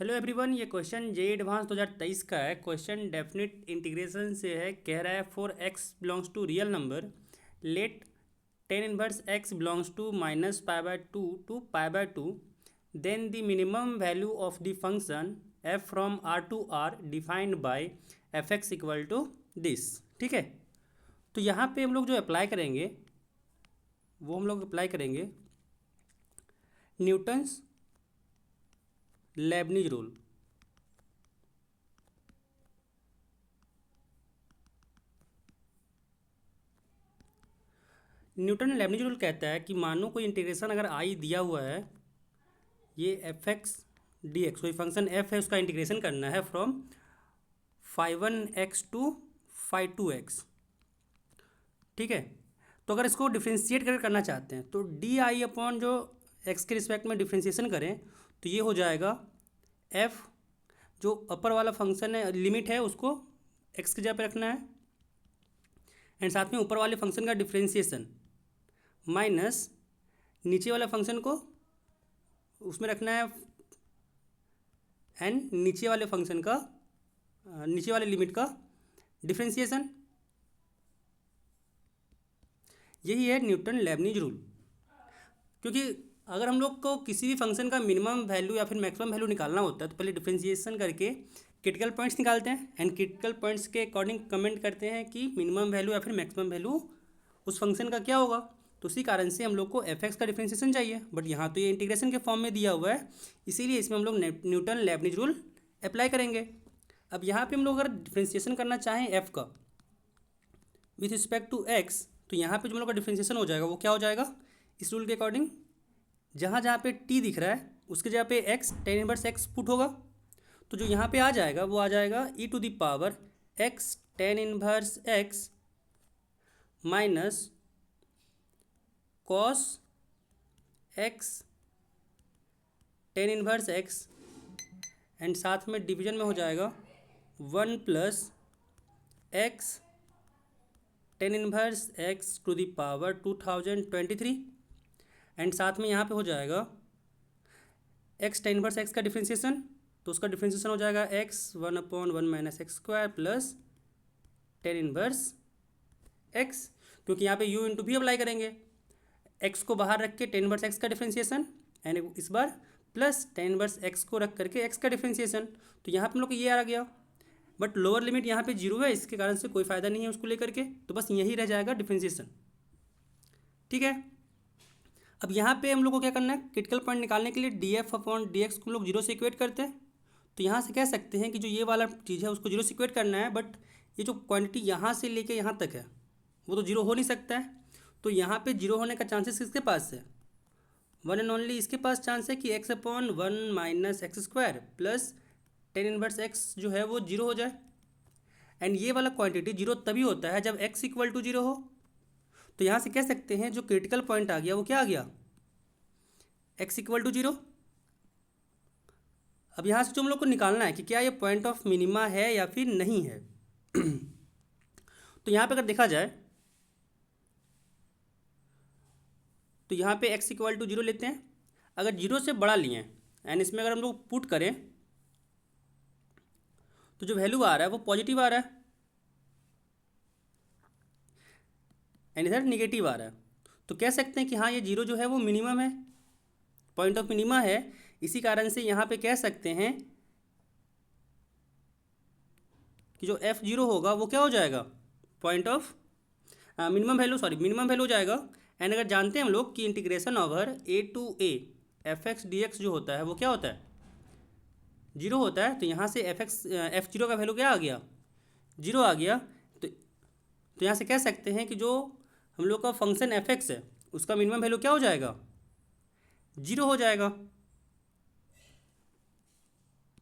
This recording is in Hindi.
हेलो एवरीवन, ये क्वेश्चन जे एडवांस 2023 का है। क्वेश्चन डेफिनेट इंटीग्रेशन से है। कह रहा है for x belongs to real number let tan inverse x belongs to minus pi by two to pi by two, then the minimum value of the function f from R to R defined by f x equal to this. ठीक है, तो यहाँ पे हम लोग जो अप्लाई करेंगे वो हम लोग अप्लाई करेंगे Newton's Lebanese rule. Newton Lebanese rule कहता है कि मानो कोई इंटीग्रेशन अगर आई दिया हुआ है, ये एफ एक्स डी एक्स, कोई फंक्शन एफ है, उसका इंटीग्रेशन करना है from five one x to five two x. ठीक है, तो अगर इसको डिफ्रेंशिएट करके करना चाहते हैं तो डी आई अपॉन जो एक्स के रिस्पेक्ट में डिफ्रेंशिएशन करें तो ये हो जाएगा एफ, जो अपर वाला फंक्शन है लिमिट है उसको एक्स की जगह पे रखना है, एंड साथ में ऊपर वाले फंक्शन का डिफ्रेंशिएशन माइनस नीचे वाला फंक्शन को उसमें रखना है, एंड नीचे वाले फंक्शन का नीचे वाले लिमिट का डिफ्रेंशिएशन। यही है न्यूटन लेबनिज रूल। क्योंकि अगर हम लोग को किसी भी फंक्शन का मिनिमम वैल्यू या फिर मैक्सिमम वैल्यू निकालना होता है तो पहले डिफ्रेंशिएशन करके क्रिटिकल पॉइंट्स निकालते हैं, एंड क्रिटिकल पॉइंट्स के अकॉर्डिंग कमेंट करते हैं कि मिनिमम वैल्यू या फिर मैक्सिमम वैल्यू उस फंक्शन का क्या होगा। तो उसी कारण से हम लोग को एफ एक्स का डिफ्रेंशिएशन चाहिए, बट यहाँ तो ये इंटीग्रेशन के फॉर्म में दिया हुआ है, इसीलिए इसमें हम लोग न्यूटन लेबनिज रूल अप्लाई करेंगे। अब यहाँ पे हम लोग अगर डिफ्रेंशिएशन करना चाहें एफ का विथ रिस्पेक्ट टू एक्स, तो यहाँ पे जो हम लोग का डिफ्रेंशिएशन हो जाएगा वो क्या हो जाएगा, इस रूल के अकॉर्डिंग जहाँ जहाँ पे टी दिख रहा है उसके जगह पे x tan inverse x put होगा, तो जो यहाँ पे आ जाएगा वो आ जाएगा e to the power x tan inverse x minus cos x tan inverse x, and साथ में डिवीजन में हो जाएगा one plus x tan inverse x to the power 2023, and साथ में यहाँ पे हो जाएगा एक्स टेन इनवर्स एक्स का डिफ्रेंशिएशन, तो उसका डिफ्रेंशिएशन हो जाएगा x one upon one minus x square plus tan inverse x, क्योंकि यहाँ पे यू इंटू भी अप्लाई करेंगे, एक्स को बाहर रख के टेन इनवर्स एक्स का डिफ्रेंशिएशन, एंड इस बार प्लस टेन इनवर्स एक्स को रख करके एक्स का डिफ्रेंशिएशन। तो यहाँ पे हम लोग को ये आ गया, बट लोअर लिमिट यहाँ पे जीरो है, इसके कारण से कोई फ़ायदा नहीं है उसको लेकर के, तो बस यही रह जाएगा डिफ्रेंशिएशन। ठीक है, अब यहाँ पे हम लोग को क्या करना है, क्रिटिकल पॉइंट निकालने के लिए D F upon D x को हम लोग जीरो से इक्वेट करते हैं। तो यहाँ से कह सकते हैं कि जो ये वाला चीज़ है उसको जीरो से इक्वेट करना है, बट ये जो क्वांटिटी यहाँ से लेके यहाँ तक है वो तो जीरो हो नहीं सकता है, तो यहाँ पे जीरो होने का चांसेस किसके पास है, वन एंड ओनली इसके पास चांस है कि x upon one minus x square plus tan inverse x जो है वो जीरो हो जाए, एंड ये वाला क्वांटिटी जीरो तभी होता है जब एक्स इक्वल टू जीरो हो। तो यहाँ से कह सकते हैं जो क्रिटिकल पॉइंट आ गया वो क्या आ गया, एक्स इक्वल टू जीरो। अब यहाँ से जो हम लोग को निकालना है कि क्या ये पॉइंट ऑफ मिनिमा है या फिर नहीं है। तो यहाँ पे अगर देखा जाए तो यहाँ पे एक्स इक्वल टू जीरो लेते हैं, अगर जीरो से बड़ा लिए एंड इसमें अगर हम लोग पुट करें तो जो वैल्यू आ रहा है वो पॉजिटिव आ रहा है, एंड इधर निगेटिव आ रहा है, तो कह सकते हैं कि हाँ ये जीरो जो है वो मिनिमम है, पॉइंट ऑफ मिनिमा है। इसी कारण से यहाँ पे कह सकते हैं कि जो एफ जीरो होगा वो क्या हो जाएगा, point of minimum value, sorry minimum value हो जाएगा। एंड अगर जानते हैं हम लोग कि integration over a to a f x d x जो होता है वो क्या होता है, जीरो होता है, तो यहाँ से एफ जीरो का वैल्यू क्या आ गया, जीरो आ गया। तो यहाँ से कह सकते हैं कि जो हम लोग का फंक्शन एफ एक्स है उसका मिनिमम वैल्यू क्या हो जाएगा, जीरो हो जाएगा।